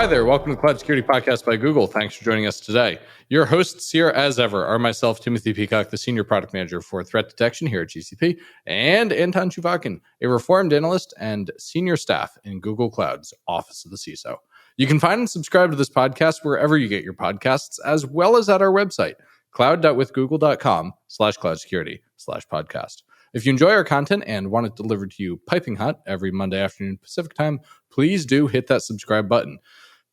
Hi there. Welcome to the Cloud Security Podcast by Google. Thanks for joining us today. Your hosts here, as ever, are myself, Timothy Peacock, the Senior Product Manager for Threat Detection here at GCP, and Anton Chuvakin, a reformed analyst and senior staff in Google Cloud's Office of the CISO. You can find and subscribe to this podcast wherever you get your podcasts, as well as at our website, cloud.withgoogle.com/cloudsecurity/podcast. If you enjoy our content and want it delivered to you piping hot every Monday afternoon Pacific time, please do hit that subscribe button.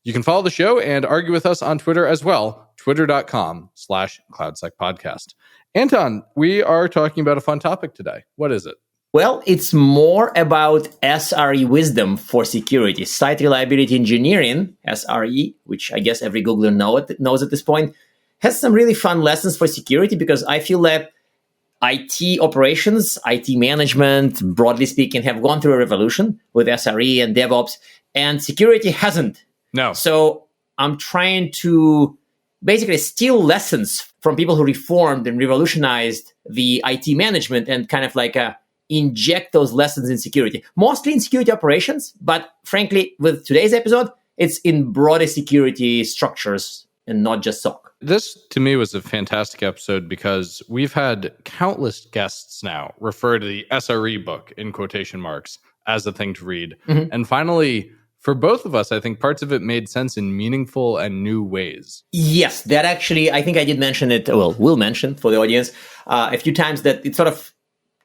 You can follow the show and argue with us on Twitter as well, twitter.com/cloudsecpodcast. Anton, we are talking about a fun topic today. What is it? Well, it's more about SRE wisdom for security. Site Reliability Engineering, SRE, which I guess every Googler knows at this point, has some really fun lessons for security because I feel that IT operations, IT management, broadly speaking, have gone through a revolution with SRE and DevOps, and security hasn't. No. So I'm trying to basically steal lessons from people who reformed and revolutionized the IT management and kind of like inject those lessons in security. Mostly in security operations, but frankly, with today's episode, it's in broader security structures and not just SOC. This, to me, was a fantastic episode because we've had countless guests now refer to the SRE book, in quotation marks, as a thing to read. Mm-hmm. And finally, for both of us, I think parts of it made sense in meaningful and new ways. Yes, that actually, I think I did mention it, will mention for the audience a few times that it sort of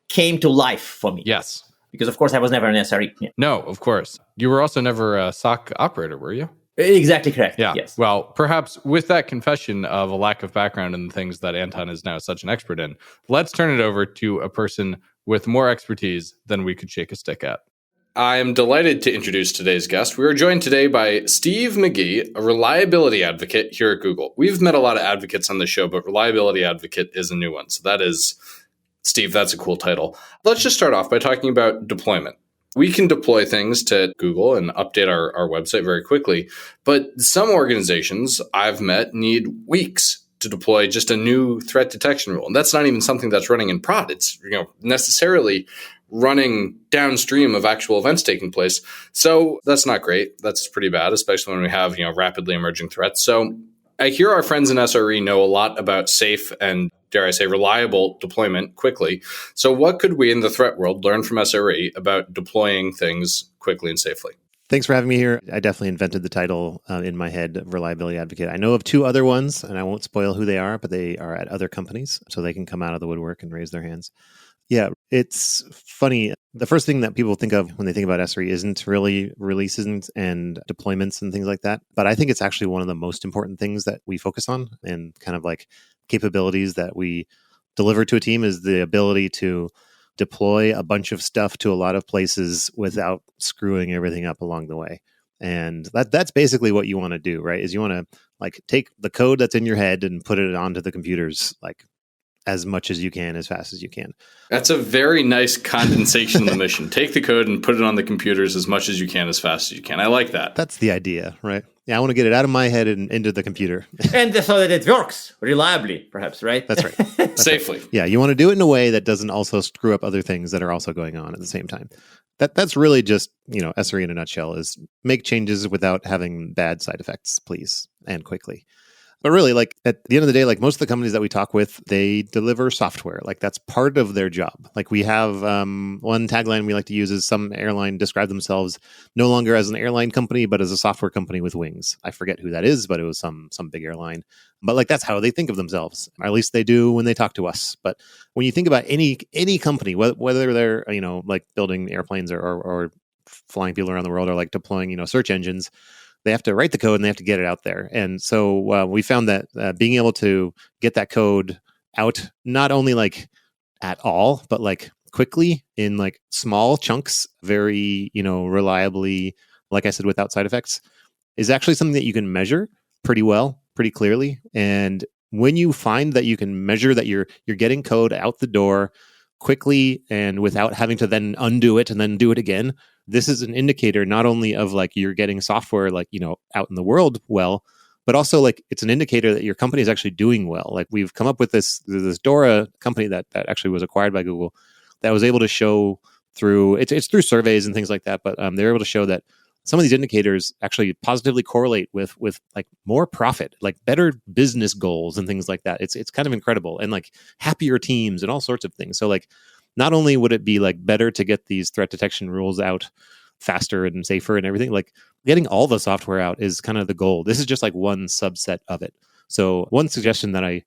came to life for me. Yes. Because, of course, I was never an SRE. Yeah. No, of course. You were also never a SOC operator, were you? Exactly correct. Yeah. Yes. Well, perhaps with that confession of a lack of background in the things that Anton is now such an expert in, let's turn it over to a person with more expertise than we could shake a stick at. I'm delighted to introduce today's guest. We are joined today by Steve McGee, a reliability advocate here at Google. We've met a lot of advocates on the show, but reliability advocate is a new one. So that is, Steve, that's a cool title. Let's just start off by talking about deployment. We can deploy things to Google and update our website very quickly, but some organizations I've met need weeks to deploy just a new threat detection rule. And that's not even something that's running in prod. It's necessarily running downstream of actual events taking place. So that's not great. That's pretty bad, especially when we have rapidly emerging threats. So I hear our friends in SRE know a lot about safe and, dare I say, reliable deployment quickly. So what could we in the threat world learn from SRE about deploying things quickly and safely? Thanks for having me here. I definitely invented the title in my head of reliability advocate. I know of two other ones, and I won't spoil who they are, but they are at other companies, so they can come out of the woodwork and raise their hands. Yeah, it's funny. The first thing that people think of when they think about SRE isn't really releases and deployments and things like that. But I think it's actually one of the most important things that we focus on and kind of like capabilities that we deliver to a team is the ability to deploy a bunch of stuff to a lot of places without screwing everything up along the way. And that's basically what you want to do, right? Is you want to like take the code that's in your head and put it onto the computers like as much as you can, as fast as you can. That's a very nice condensation of the mission. Take the code and put it on the computers as much as you can, as fast as you can. I like that. That's the idea, right? Yeah, I want to get it out of my head and into the computer. And so that it works reliably, perhaps, right? That's right. Safely. Right. Yeah, you want to do it in a way that doesn't also screw up other things that are also going on at the same time. That's really just, SRE in a nutshell is make changes without having bad side effects, please, and quickly. But really, like at the end of the day, like most of the companies that we talk with, they deliver software. Like that's part of their job. Like we have one tagline we like to use is some airline describe themselves no longer as an airline company, but as a software company with wings. I forget who that is, but it was some big airline. But like that's how they think of themselves. Or at least they do when they talk to us. But when you think about any company, whether they're like building airplanes or flying people around the world or like deploying search engines, they have to write the code and they have to get it out there. And so we found that being able to get that code out, not only like at all, but like quickly in like small chunks, very, reliably, like I said, without side effects, is actually something that you can measure pretty well, pretty clearly. And when you find that you can measure that you're getting code out the door quickly and without having to then undo it and then do it again, this is an indicator not only of like you're getting software like, out in the world well, but also like it's an indicator that your company is actually doing well. Like we've come up with this Dora company that actually was acquired by Google that was able to show through, it's through surveys and things like that, but they're able to show that some of these indicators actually positively correlate with like more profit, like better business goals and things like that. It's kind of incredible, and like happier teams and all sorts of things. So like not only would it be like better to get these threat detection rules out faster and safer and everything, like getting all the software out is kind of the goal. This is just like one subset of it. So one suggestion that I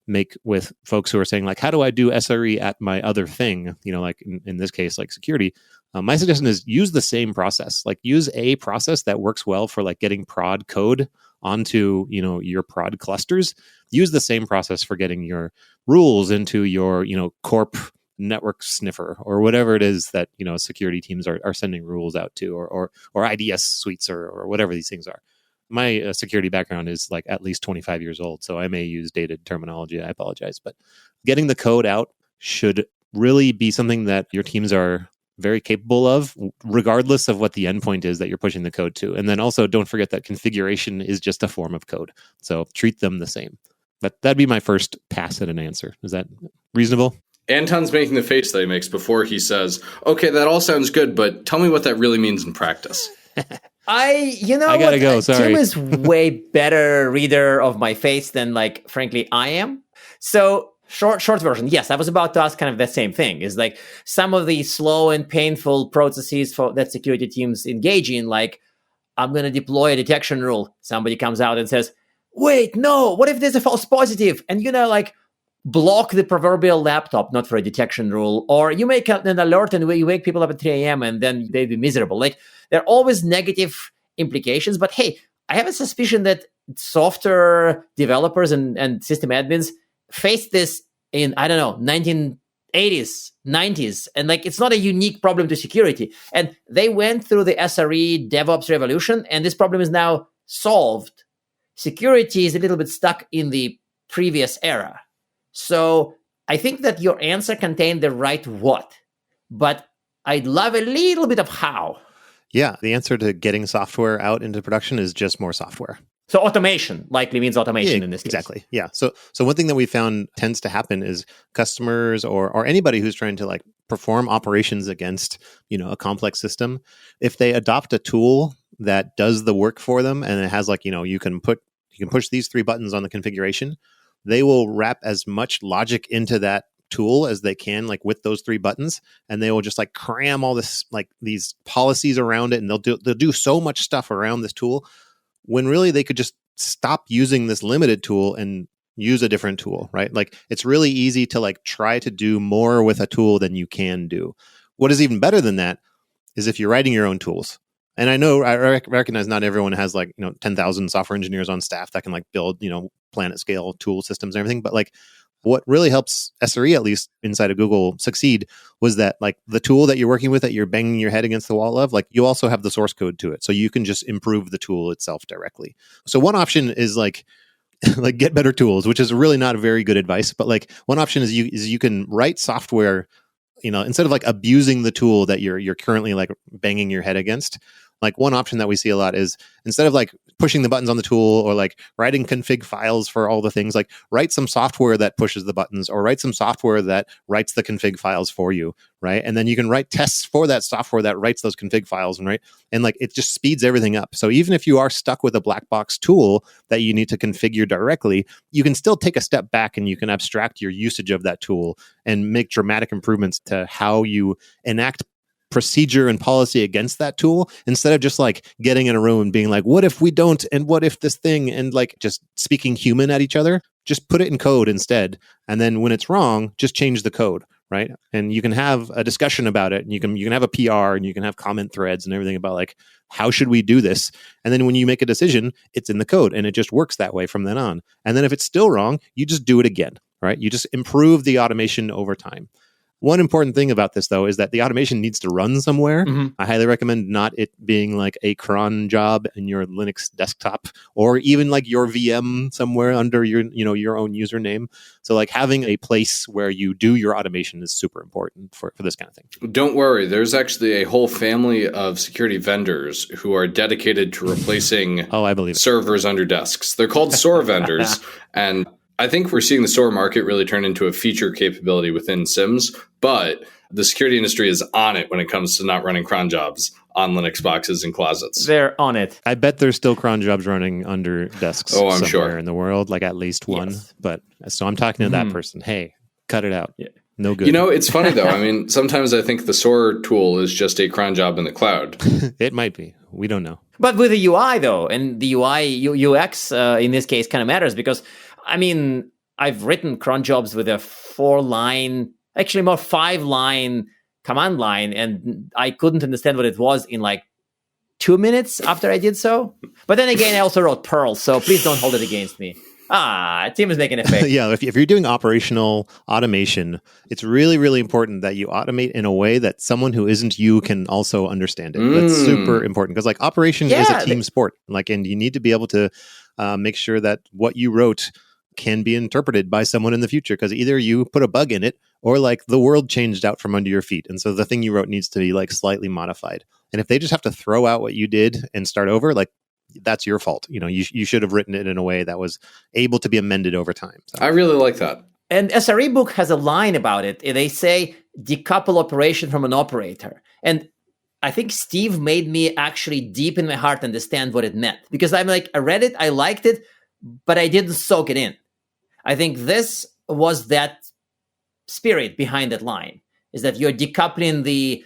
make with folks who are saying like, how do I do SRE at my other thing? Like in this case, like security. My suggestion is use the same process. Like use a process that works well for like getting prod code onto, your prod clusters. Use the same process for getting your rules into your, corp network sniffer or whatever it is that, security teams are sending rules out to, or IDS suites or whatever these things are. My security background is like at least 25 years old, so I may use dated terminology. I apologize, but getting the code out should really be something that your teams are very capable of, regardless of what the endpoint is that you're pushing the code to. And then also don't forget that configuration is just a form of code. So treat them the same. But that'd be my first pass at an answer. Is that reasonable? Anton's making the face that he makes before he says, okay, that all sounds good, but tell me what that really means in practice. I gotta go. Sorry. Tim is way better reader of my face than, like, frankly, I am. So short version. Yes, I was about to ask kind of the same thing. Is like some of the slow and painful processes that security teams engage in. Like, I'm going to deploy a detection rule. Somebody comes out and says, "Wait, no. What if there's a false positive?" And like block the proverbial laptop, not for a detection rule, or you make an alert and you wake people up at 3 a.m. and then they'd be miserable. Like, there are always negative implications. But hey, I have a suspicion that software developers and system admins faced this in, 1980s, 90s. And like, it's not a unique problem to security. And they went through the SRE DevOps revolution, and this problem is now solved. Security is a little bit stuck in the previous era. So I think that your answer contained the right what, but I'd love a little bit of how. Yeah, the answer to getting software out into production is just more software. So automation likely means automation in this case. Exactly. Yeah. So one thing that we found tends to happen is customers or anybody who's trying to like perform operations against, a complex system, if they adopt a tool that does the work for them and it has like, you can push these 3 buttons on the configuration, they will wrap as much logic into that tool as they can, like with those 3 buttons, and they will just like cram all this, like these policies around it, and they'll do so much stuff around this tool when really they could just stop using this limited tool and use a different tool, right? Like, it's really easy to like try to do more with a tool than you can do. What is even better than that is if you're writing your own tools. And I know, I recognize not everyone has like, 10,000 software engineers on staff that can like build, planet scale tool systems and everything. But like, what really helps SRE, at least inside of Google, succeed was that like the tool that you're working with, that you're banging your head against the wall of, like, you also have the source code to it. So you can just improve the tool itself directly. So one option is like get better tools, which is really not a very good advice. But like one option is you can write software, instead of like abusing the tool that you're currently like banging your head against. Like, one option that we see a lot is, instead of like pushing the buttons on the tool or like writing config files for all the things, like write some software that pushes the buttons, or write some software that writes the config files for you, right? And then you can write tests for that software that writes those config files, right? And like, it just speeds everything up. So even if you are stuck with a black box tool that you need to configure directly, you can still take a step back and you can abstract your usage of that tool and make dramatic improvements to how you enact procedure and policy against that tool, instead of just like getting in a room and being like, what if we don't, and what if this thing, and like just speaking human at each other. Just put it in code instead, and then when it's wrong, just change the code, right? And you can have a discussion about it, and you can have a PR, and you can have comment threads and everything about like, how should we do this? And then when you make a decision, it's in the code, and it just works that way from then on. And then if it's still wrong, you just do it again, right? You just improve the automation over time. One important thing about this, though, is that the automation needs to run somewhere. Mm-hmm. I highly recommend not it being like a cron job in your Linux desktop, or even like your VM somewhere under your own username. So like having a place where you do your automation is super important for this kind of thing. Don't worry. There's actually a whole family of security vendors who are dedicated to replacing I believe servers under desks. They're called SOAR vendors. And I think we're seeing the SOAR market really turn into a feature capability within SIMs, but the security industry is on it when it comes to not running cron jobs on Linux boxes and closets. They're on it. I bet there's still cron jobs running under desks I'm somewhere sure. in the world, like at least one. Yes. But so I'm talking to that person. Hey, cut it out. Yeah. No good. You know, it's funny though. I mean, sometimes I think the SOAR tool is just a cron job in the cloud. It might be. We don't know. But with the UI though, and the UI UX in this case kind of matters because, I mean, I've written cron jobs with a 4-line, actually more 5-line command line, and I couldn't understand what it was in like 2 minutes after I did so. But then again, I also wrote Perl, so please don't hold it against me. Tim is making a face. Yeah, if you're doing operational automation, it's really, really important that you automate in a way that someone who isn't you can also understand it. That's super important because like operation is a team sport. Like, and you need to be able to make sure that what you wrote can be interpreted by someone in the future because either you put a bug in it or like the world changed out from under your feet. And so the thing you wrote needs to be like slightly modified. And if they just have to throw out what you did and start over, like that's your fault. You know, you should have written it in a way that was able to be amended over time. So. I really like that. And SRE book has a line about it. They say decouple operation from an operator. And I think Steve made me actually deep in my heart understand what it meant because I'm like, I read it, I liked it, but I didn't soak it in. I think this was that spirit behind that line, is that you're decoupling the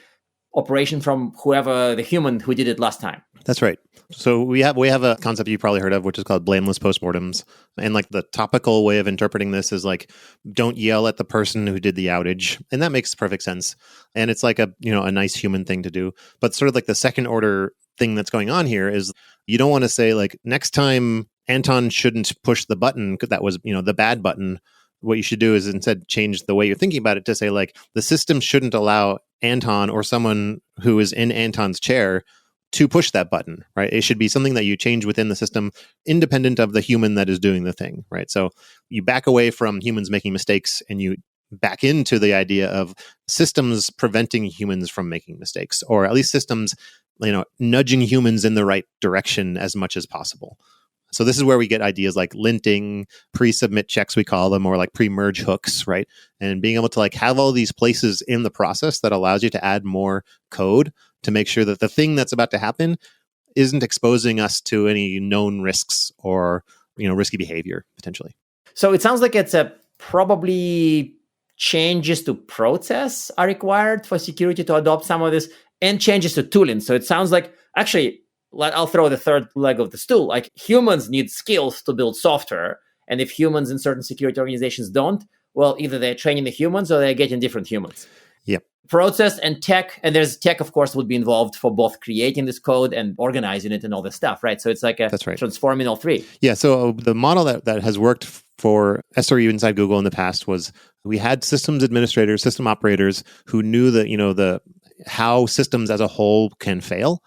operation from whoever the human who did it last time. That's right. So we have a concept you probably heard of, which is called blameless postmortems. And like the topical way of interpreting this is like, don't yell at the person who did the outage. And that makes perfect sense. And it's like a nice human thing to do. But sort of like the second order thing that's going on here is you don't want to say like, next time Anton shouldn't push the button because that was, the bad button. What you should do is instead change the way you're thinking about it to say like, the system shouldn't allow Anton or someone who is in Anton's chair to push that button, right? It should be something that you change within the system independent of the human that is doing the thing, right? So you back away from humans making mistakes and you back into the idea of systems preventing humans from making mistakes, or at least systems, nudging humans in the right direction as much as possible. So this is where we get ideas like linting, pre-submit checks, we call them, or like pre-merge hooks, right? And being able to like have all these places in the process that allows you to add more code to make sure that the thing that's about to happen isn't exposing us to any known risks or, risky behavior potentially. So it sounds like it's probably changes to process are required for security to adopt some of this, and changes to tooling. So it sounds like, actually, I'll throw the third leg of the stool. Like humans need skills to build software. And if humans in certain security organizations don't, well, either they're training the humans or they're getting different humans. Yep. Process and tech, and there's tech, of course, would be involved for both creating this code and organizing it and all this stuff, right? So it's like That's right. Transforming all three. Yeah, so the model that has worked for SRE inside Google in the past was we had systems administrators, system operators who knew the how systems as a whole can fail.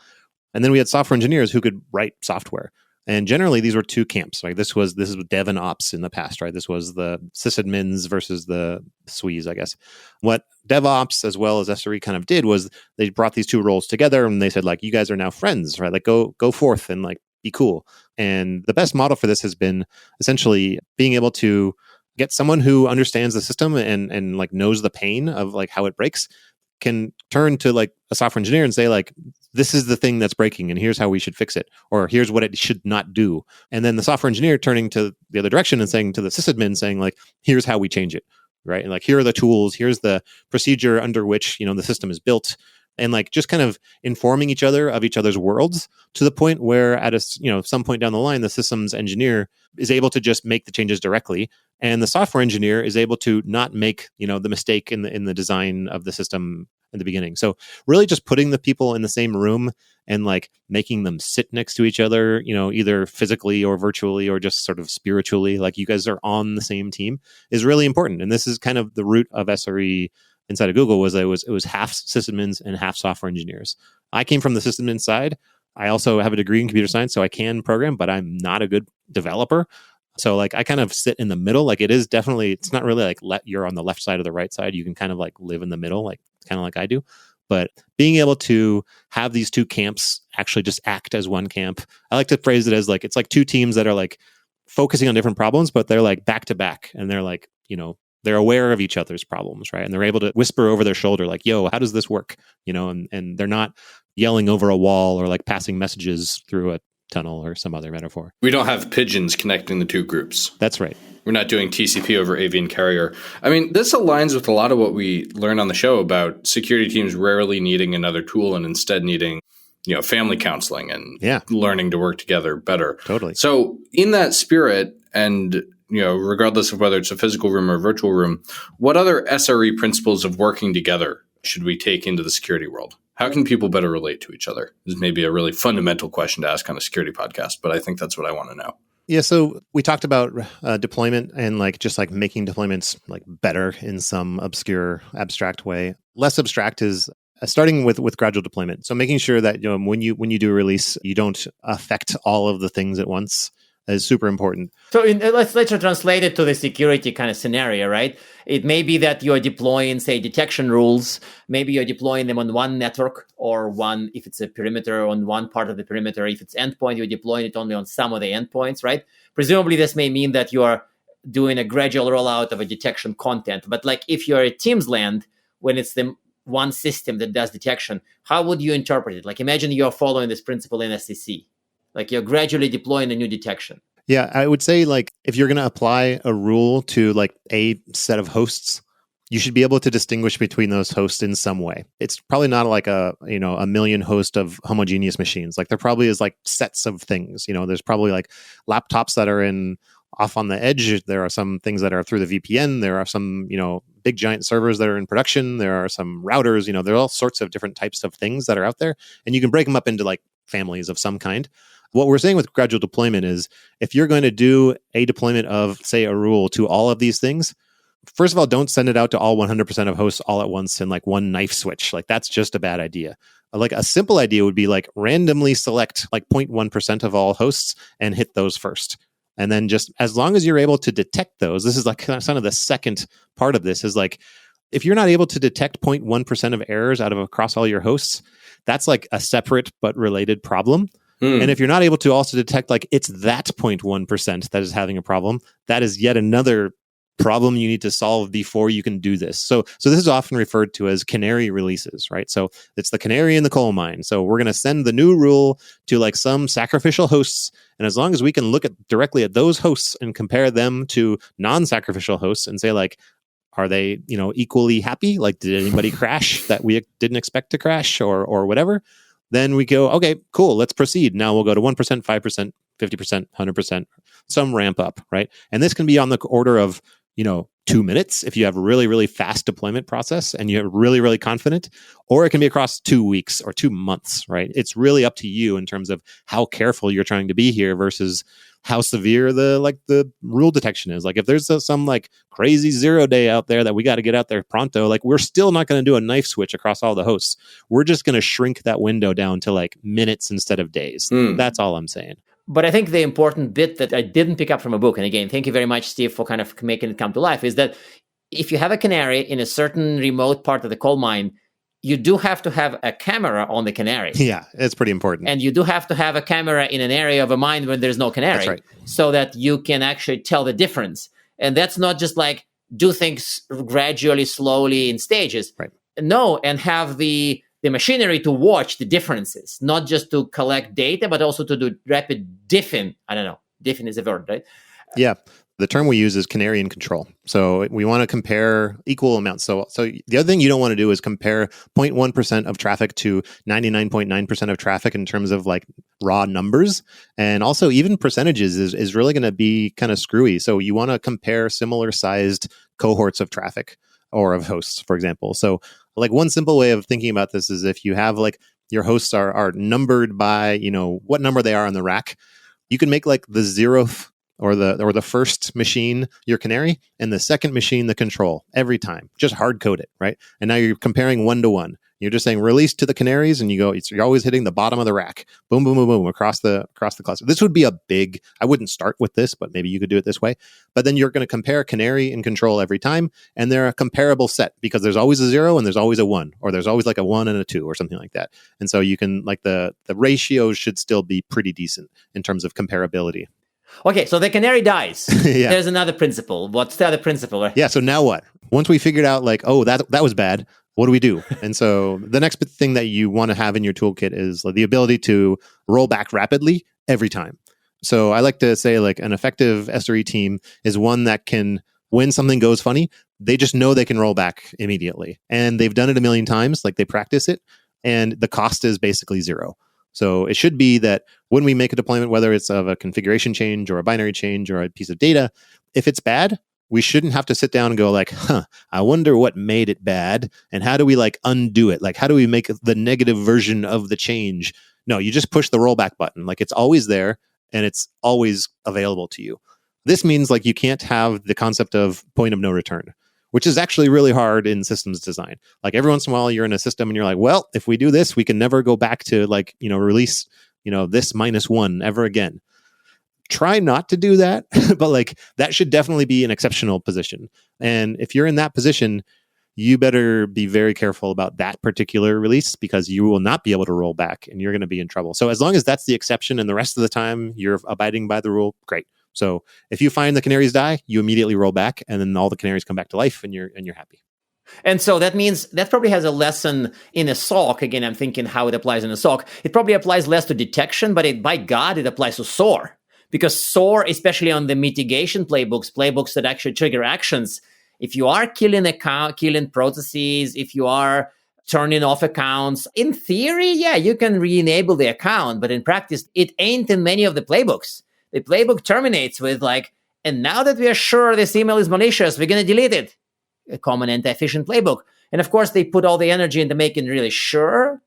And then we had software engineers who could write software. And generally, these were two camps. Like this is dev and ops in the past, right? This was the sysadmins versus the SWEs, I guess. What DevOps as well as SRE kind of did was they brought these two roles together and they said, like, you guys are now friends, right? Like go forth and like be cool. And the best model for this has been essentially being able to get someone who understands the system and like knows the pain of like how it breaks, can turn to like a software engineer and say like, this is the thing that's breaking and here's how we should fix it, or here's what it should not do. And then the software engineer turning to the other direction and saying to the sysadmin saying like, here's how we change it, right? And like, here are the tools, here's the procedure under which, the system is built, and like just kind of informing each other of each other's worlds to the point where at some point down the line, the systems engineer is able to just make the changes directly. And the software engineer is able to not make, the mistake in the design of the system in the beginning. So really just putting the people in the same room and like making them sit next to each other, either physically or virtually or just sort of spiritually, like you guys are on the same team, is really important. And this is kind of the root of SRE inside of Google. It was half sysadmins and half software engineers. I came from the sysadmin side. I also have a degree in computer science, so I can program, but I'm not a good developer. So like I kind of sit in the middle. Like it's not really like you're on the left side or the right side. You can kind of like live in the middle, like kind of like I do. But being able to have these two camps actually just act as one camp, I like to phrase it as like, it's like two teams that are like focusing on different problems, but they're like back to back, and they're like, they're aware of each other's problems, right? And they're able to whisper over their shoulder, like, yo, how does this work? And they're not yelling over a wall or like passing messages through a tunnel or some other metaphor. We don't have pigeons connecting the two groups. That's right. We're not doing TCP over AV and carrier. I mean, this aligns with a lot of what we learn on the show about security teams rarely needing another tool and instead needing, family counseling and learning to work together better. Totally. So in that spirit, and regardless of whether it's a physical room or a virtual room, what other SRE principles of working together should we take into the security world? How can people better relate to each other? This may be a really fundamental question to ask on a security podcast, but I think that's what I want to know. Yeah, so we talked about deployment and just making deployments better in some obscure, abstract way. Less abstract is starting with gradual deployment. So making sure that when you do a release, you don't affect all of the things at once is super important. So let's translate it to the security kind of scenario, right? It may be that you're deploying, say, detection rules. Maybe you're deploying them on one network or one, if it's a perimeter, on one part of the perimeter. If it's endpoint, you're deploying it only on some of the endpoints, right? Presumably, this may mean that you are doing a gradual rollout of a detection content. But if you're at Teams land, when it's the one system that does detection, how would you interpret it? Imagine you're following this principle in SEC. You're gradually deploying a new detection. Yeah, I would say if you're going to apply a rule to a set of hosts, you should be able to distinguish between those hosts in some way. It's probably not a million host of homogeneous machines. There probably is sets of things. There's probably laptops that are off on the edge. There are some things that are through the VPN. There are some big giant servers that are in production. There are some routers. There are all sorts of different types of things that are out there, and you can break them up into families of some kind. What we're saying with gradual deployment is if you're going to do a deployment of, say, a rule to all of these things, first of all, don't send it out to all 100% of hosts all at once in one knife switch. That's just a bad idea. A simple idea would be randomly select 0.1% of all hosts and hit those first. And then just as long as you're able to detect those, this is kind of the second part of this is if you're not able to detect 0.1% of errors across all your hosts, that's a separate but related problem. And if you're not able to also detect it's that 0.1% that is having a problem, that is yet another problem you need to solve before you can do this. So this is often referred to as canary releases, right? So it's the canary in the coal mine. So we're going to send the new rule to some sacrificial hosts. And as long as we can look directly at those hosts and compare them to non-sacrificial hosts and say are they, equally happy? Did anybody crash that we didn't expect to crash or whatever? Then we go, okay, cool, let's proceed. Now we'll go to 1%, 5%, 50%, 100%, some ramp up, right? And this can be on the order of, 2 minutes if you have a really, really fast deployment process and you're really, really confident, or it can be across 2 weeks or 2 months, right? It's really up to you in terms of how careful you're trying to be here versus how severe the rule detection is. If there's some crazy 0 day out there that we got to get out there pronto, we're still not going to do a knife switch across all the hosts. We're just going to shrink that window down to minutes instead of days. That's all I'm saying. But I think the important bit that I didn't pick up from a book, and again, thank you very much, Steve, for kind of making it come to life, is that if you have a canary in a certain remote part of the coal mine, you do have to have a camera on the canary. Yeah, it's pretty important. And you do have to have a camera in an area of a mine where there's no canary. That's right. So that you can actually tell the difference. And that's not just do things gradually, slowly in stages. Right. No, and have the machinery to watch the differences, not just to collect data, but also to do rapid diffing. I don't know. Diffing is a word, right? Yeah. The term we use is canary in control. So we want to compare equal amounts. So the other thing you don't want to do is compare 0.1% of traffic to 99.9% of traffic in terms of raw numbers. And also even percentages is really going to be kind of screwy. So you want to compare similar sized cohorts of traffic or of hosts, for example. So one simple way of thinking about this is if you have your hosts are numbered by, what number they are on the rack, you can make the 0th or the first machine your canary and the second machine the control every time. Just hard code it, right? And now you're comparing 1 to 1. You're just saying release to the canaries, and you're always hitting the bottom of the rack. Boom, boom, boom, boom across the cluster. This would be I wouldn't start with this, but maybe you could do it this way. But then you're going to compare canary and control every time, and they're a comparable set because there's always a 0 and there's always a 1, or there's always a 1 and a 2 or something like that. And so you can the ratios should still be pretty decent in terms of comparability. Okay, so the canary dies. Yeah. There's another principle. What's the other principle? Yeah. So now what? Once we figured out like, oh, that was bad, what do we do? And so the next thing that you want to have in your toolkit is the ability to roll back rapidly every time. So I like to say like an effective SRE team is one that can, when something goes funny, they just know they can roll back immediately. And they've done it a million times, like they practice it, and the cost is basically zero. So it should be that when we make a deployment, whether it's of a configuration change or a binary change or a piece of data, if it's bad, we shouldn't have to sit down and go like, I wonder what made it bad and how do we like undo it? Like, how do we make the negative version of the change? No, you just push the rollback button. Like it's always there and it's always available to you. This means like you can't have the concept of point of no return, which is actually really hard in systems design. Like every once in a while you're in a system and you're like, well, if we do this, we can never go back to like, release, this -1 ever again. Try not to do that, but like that should definitely be an exceptional position. And if you're in that position, you better be very careful about that particular release because you will not be able to roll back and you're going to be in trouble. So as long as that's the exception and the rest of the time you're abiding by the rule, great. So if you find the canaries die, you immediately roll back and then all the canaries come back to life and you're happy. And so that means that probably has a lesson in a SOC. Again, I'm thinking how it applies in a SOC. It probably applies less to detection, but by God, it applies to SOAR. Because SOAR, especially on the mitigation playbooks that actually trigger actions, if you are killing processes, if you are turning off accounts, in theory, yeah, you can re-enable the account. But in practice, it ain't in many of the playbooks. The playbook terminates with like, and now that we are sure this email is malicious, we're going to delete it. A common anti-phishing playbook. And of course, they put all the energy into making really sure,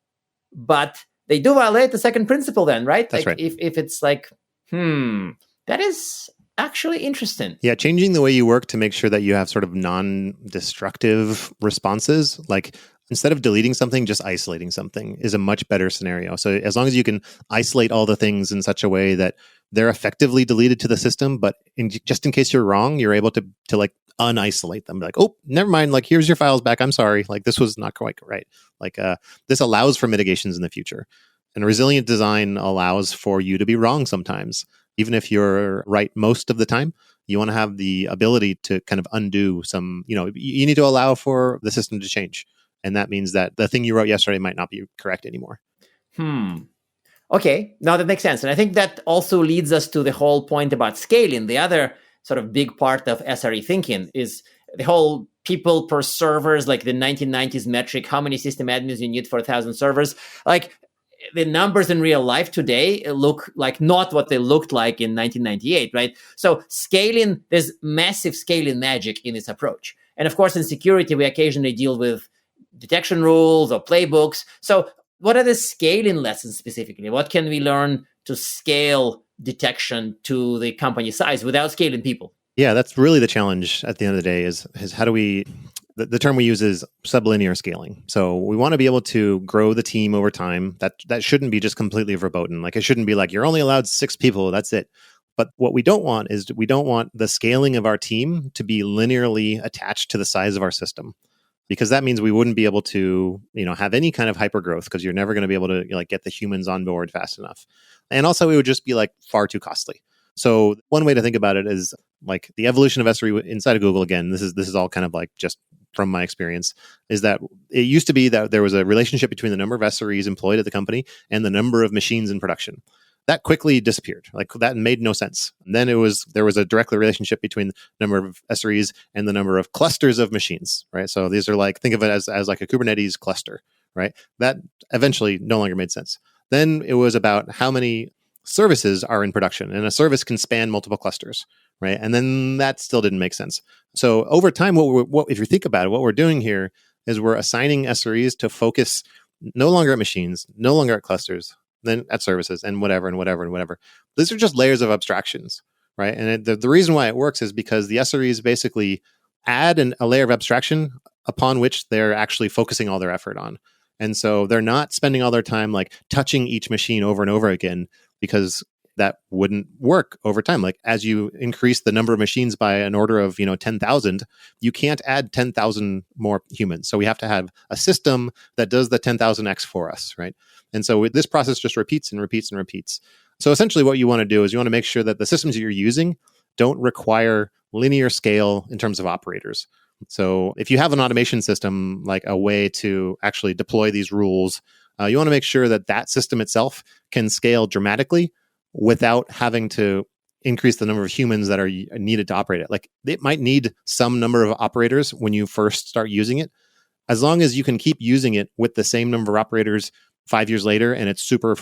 but they do violate the second principle then, right? That's like right. If it's like, that is actually interesting. Yeah, changing the way you work to make sure that you have sort of non-destructive responses, like instead of deleting something, just isolating something is a much better scenario. So as long as you can isolate all the things in such a way that they're effectively deleted to the system, but just in case you're wrong, you're able to like unisolate them. Like, oh, never mind. Like, here's your files back. I'm sorry. Like, this was not quite right. Like, this allows for mitigations in the future. And resilient design allows for you to be wrong sometimes. Even if you're right most of the time, you want to have the ability to kind of undo some, you need to allow for the system to change. And that means that the thing you wrote yesterday might not be correct anymore. Okay, now that makes sense. And I think that also leads us to the whole point about scaling. The other sort of big part of SRE thinking is the whole people per servers, like the 1990s metric, how many system admins you need for 1,000 servers. Like the numbers in real life today look like not what they looked like in 1998, right? So scaling, there's massive scaling magic in this approach. And of course, in security, we occasionally deal with detection rules or playbooks. So what are the scaling lessons specifically? What can we learn to scale detection to the company size without scaling people? Yeah, that's really the challenge at the end of the day is how do we, the term we use is sublinear scaling. So we want to be able to grow the team over time. That shouldn't be just completely verboten. Like it shouldn't be like, you're only allowed 6 people, that's it. But what we don't want is we don't want the scaling of our team to be linearly attached to the size of our system. Because that means we wouldn't be able to, have any kind of hyper growth because you're never going to be able to get the humans on board fast enough. And also it would just be like far too costly. So one way to think about it is like the evolution of SRE inside of Google. Again, this is all kind of like just from my experience, is that it used to be that there was a relationship between the number of SREs employed at the company and the number of machines in production. That quickly disappeared. Like that made no sense. And then there was a direct relationship between the number of SREs and the number of clusters of machines, right? So these are like, think of it as like a Kubernetes cluster, right? That eventually no longer made sense. Then it was about how many services are in production, and a service can span multiple clusters, right? And then that still didn't make sense. So over time, what if you think about it, what we're doing here is we're assigning SREs to focus no longer at machines, no longer at clusters, then at services and whatever and whatever and whatever. These are just layers of abstractions, right? And the reason why it works is because the SREs basically add a layer of abstraction upon which they're actually focusing all their effort on. And so they're not spending all their time like touching each machine over and over again, because that wouldn't work over time. Like as you increase the number of machines by an order of 10,000, you can't add 10,000 more humans. So we have to have a system that does the 10,000x for us, right? And so this process just repeats and repeats and repeats. So essentially what you want to do is you want to make sure that the systems that you're using don't require linear scale in terms of operators. So if you have an automation system, like a way to actually deploy these rules, you want to make sure that that system itself can scale dramatically without having to increase the number of humans that are needed to operate it. Like it might need some number of operators when you first start using it. As long as you can keep using it with the same number of operators 5 years later and it's super,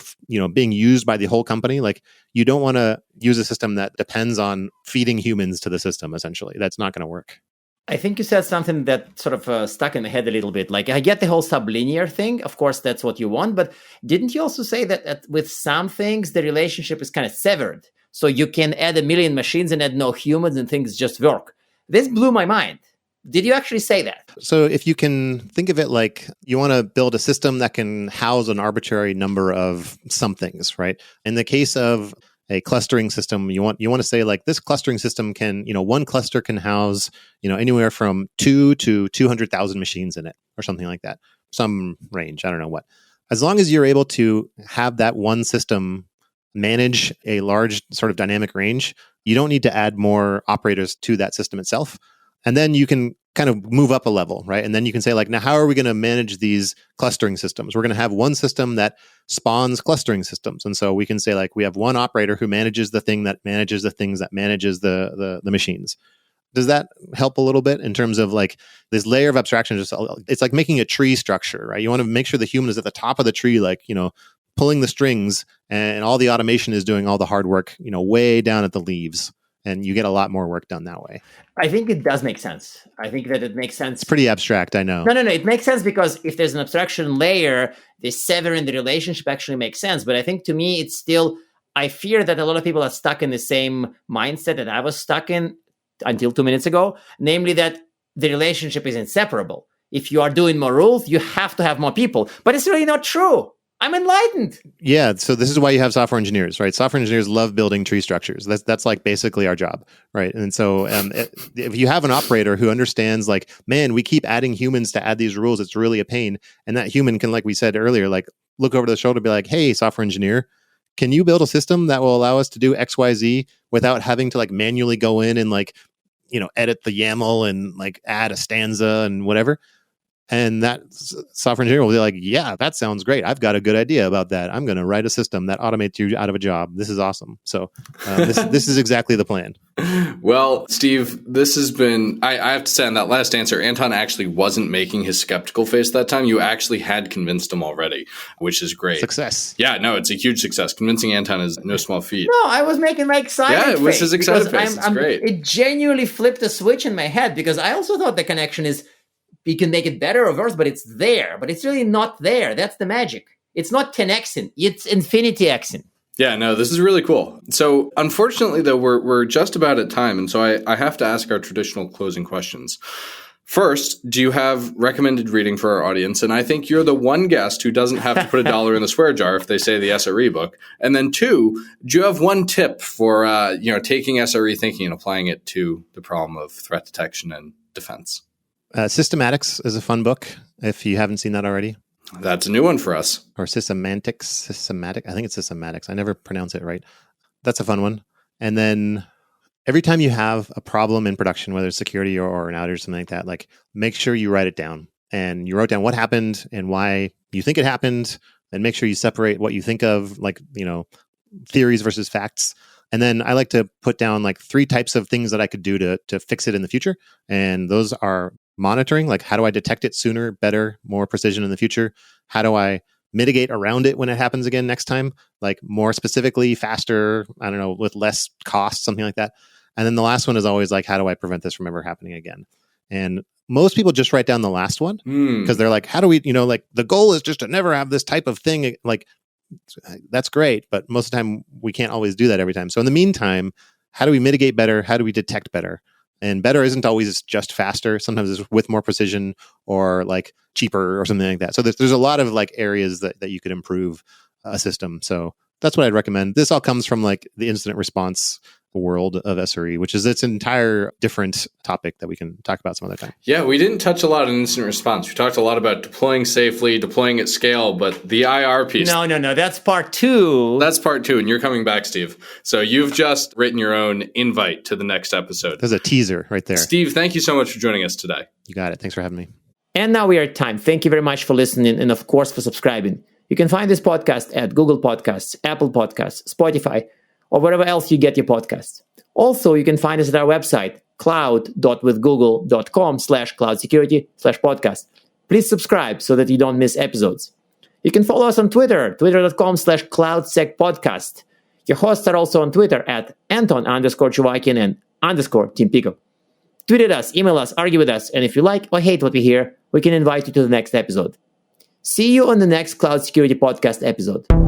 being used by the whole company, like you don't want to use a system that depends on feeding humans to the system, essentially. That's not going to work. I think you said something that sort of stuck in my head a little bit. Like, I get the whole sublinear thing. Of course, that's what you want. But didn't you also say that with some things, the relationship is kind of severed? So you can add 1 million machines and add no humans and things just work. This blew my mind. Did you actually say that? So if you can think of it like you want to build a system that can house an arbitrary number of somethings, right? In the case of a clustering system, you want to say like this clustering system can, one cluster can house, anywhere from 2 to 200,000 machines in it or something like that. Some range, I don't know what. As long as you're able to have that one system manage a large sort of dynamic range, you don't need to add more operators to that system itself. And then you can kind of move up a level, right? And then you can say like, now how are we going to manage these clustering systems? We're going to have one system that spawns clustering systems. And so we can say like, we have one operator who manages the thing that manages the things that manages the machines. Does that help a little bit in terms of like this layer of abstraction? It's like making a tree structure, right? You want to make sure the human is at the top of the tree, like, pulling the strings, and all the automation is doing all the hard work, way down at the leaves. And you get a lot more work done that way. I think it does make sense. I think that it makes sense. It's pretty abstract, I know. No. It makes sense because if there's an abstraction layer, the severing the relationship actually makes sense. But I think to me, it's still, I fear that a lot of people are stuck in the same mindset that I was stuck in until 2 minutes ago, namely that the relationship is inseparable. If you are doing more rules, you have to have more people. But it's really not true. I'm enlightened. Yeah, so this is why you have software engineers, right? Software engineers love building tree structures. That's like basically our job, right? And so if you have an operator who understands like, man, we keep adding humans to add these rules, it's really a pain. And that human can, like we said earlier, like look over the shoulder and be like, hey, software engineer, can you build a system that will allow us to do X, Y, Z without having to like manually go in and like, edit the YAML and like add a stanza and whatever? And that software engineer will be like, yeah, that sounds great. I've got a good idea about that. I'm going to write a system that automates you out of a job. This is awesome. So this is exactly the plan. Well, Steve, this has been, I have to say on that last answer, Anton actually wasn't making his skeptical face that time. You actually had convinced him already, which is great. Success. Yeah, no, it's a huge success. Convincing Anton is no small feat. No, I was making my excited face. Yeah, it was his excited face. It's great. It genuinely flipped a switch in my head because I also thought the connection is, you can make it better or worse, but it's there. But it's really not there. That's the magic. It's not 10xing. It's infinity xing. Yeah, no, this is really cool. So unfortunately, though, we're just about at time. And so I have to ask our traditional closing questions. First, do you have recommended reading for our audience? And I think you're the one guest who doesn't have to put $1 in the swear jar if they say the SRE book. And then 2, do you have one tip for taking SRE thinking and applying it to the problem of threat detection and defense? Systematics is a fun book, if you haven't seen that already. That's a new one for us. Or systematic. I think it's systematics. I never pronounce it right. That's a fun one. And then every time you have a problem in production, whether it's security or an outage or something like that, like make sure you write it down. And you wrote down what happened and why you think it happened. And make sure you separate what you think of, like, theories versus facts. And then I like to put down like 3 types of things that I could do to fix it in the future. And those are monitoring, like how do I detect it sooner, better, more precision in the future? How do I mitigate around it when it happens again next time? Like more specifically, faster, I don't know, with less cost, something like that. And then the last one is always like, how do I prevent this from ever happening again? And most people just write down the last one because they're like, how do we, like the goal is just to never have this type of thing. Like, that's great, but most of the time we can't always do that every time. So in the meantime, how do we mitigate better? How do we detect better? And better isn't always just faster. Sometimes it's with more precision or like cheaper or something like that. So there's a lot of like areas that you could improve a system. So that's what I'd recommend. This all comes from like the incident response world of SRE, which is its entire different topic that we can talk about some other time. Yeah, we didn't touch a lot on incident response. We talked a lot about deploying safely, deploying at scale, but the IR piece. No, that's part 2. That's part 2, and you're coming back, Steve. So you've just written your own invite to the next episode. There's a teaser right there. Steve, thank you so much for joining us today. You got it. Thanks for having me. And now we are at time. Thank you very much for listening and, of course, for subscribing. You can find this podcast at Google Podcasts, Apple Podcasts, Spotify, or wherever else you get your podcasts. Also, you can find us at our website, cloud.withgoogle.com/cloudsecurity/podcast. Please subscribe so that you don't miss episodes. You can follow us on Twitter, twitter.com/cloudsecpodcast. Your hosts are also on Twitter at Anton_Chuvakin and _Team Pico. Tweet at us, email us, argue with us, and if you like or hate what we hear, we can invite you to the next episode. See you on the next Cloud Security Podcast episode.